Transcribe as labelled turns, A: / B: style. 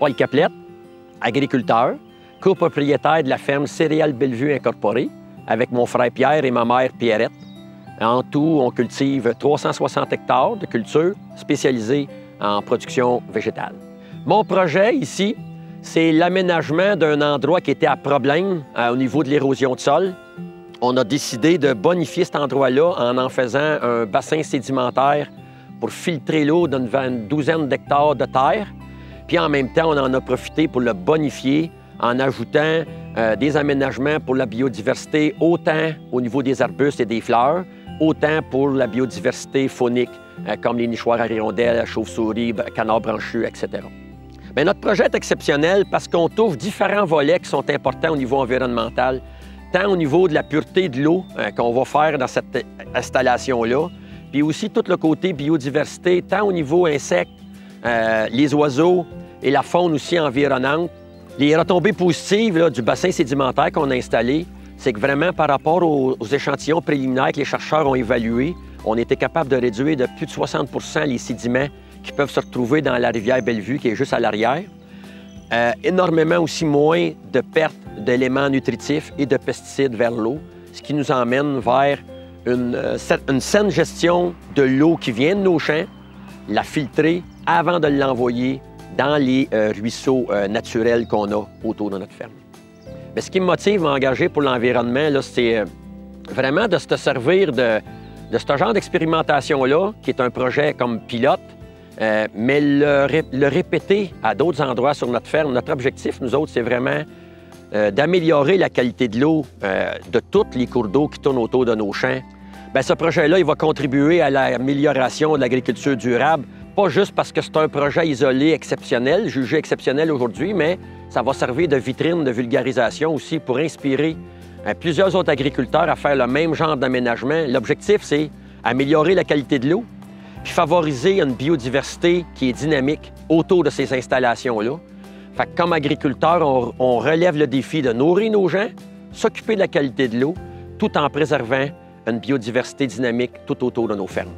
A: Paul Caplette, agriculteur, copropriétaire de la ferme Céréales Bellevue Incorporée, avec mon frère Pierre et ma mère Pierrette. En tout, on cultive 360 hectares de culture spécialisée en production végétale. Mon projet ici, c'est l'aménagement d'un endroit qui était à problème au niveau de l'érosion de sol. On a décidé de bonifier cet endroit-là en faisant un bassin sédimentaire pour filtrer l'eau d'une douzaine d'hectares de terre. Puis en même temps, on en a profité pour le bonifier en ajoutant des aménagements pour la biodiversité, autant au niveau des arbustes et des fleurs, autant pour la biodiversité faunique, comme les nichoirs à hirondelles, chauves-souris, canards branchus, etc. Bien, notre projet est exceptionnel parce qu'on trouve différents volets qui sont importants au niveau environnemental, tant au niveau de la pureté de l'eau qu'on va faire dans cette installation-là, puis aussi tout le côté biodiversité, tant au niveau insectes, les oiseaux et la faune aussi environnante. Les retombées positives là, du bassin sédimentaire qu'on a installé, c'est que vraiment par rapport aux échantillons préliminaires que les chercheurs ont évalués, on était capable de réduire de plus de 60 % les sédiments qui peuvent se retrouver dans la rivière Bellevue, qui est juste à l'arrière. Énormément aussi moins de pertes d'éléments nutritifs et de pesticides vers l'eau, ce qui nous emmène vers une saine gestion de l'eau qui vient de nos champs, la filtrer avant de l'envoyer dans les ruisseaux naturels qu'on a autour de notre ferme. Mais ce qui me motive à m'engager pour l'environnement, c'est vraiment de se servir de ce genre d'expérimentation-là, qui est un projet comme pilote, mais le répéter à d'autres endroits sur notre ferme. Notre objectif, nous autres, c'est vraiment d'améliorer la qualité de l'eau de tous les cours d'eau qui tournent autour de nos champs. Bien, ce projet-là, il va contribuer à l'amélioration de l'agriculture durable, pas juste parce que c'est un projet isolé exceptionnel, jugé exceptionnel aujourd'hui, mais ça va servir de vitrine de vulgarisation aussi pour inspirer plusieurs autres agriculteurs à faire le même genre d'aménagement. L'objectif, c'est améliorer la qualité de l'eau, puis favoriser une biodiversité qui est dynamique autour de ces installations-là. Fait que comme agriculteurs, on relève le défi de nourrir nos gens, s'occuper de la qualité de l'eau, tout en préservant une biodiversité dynamique tout autour de nos fermes.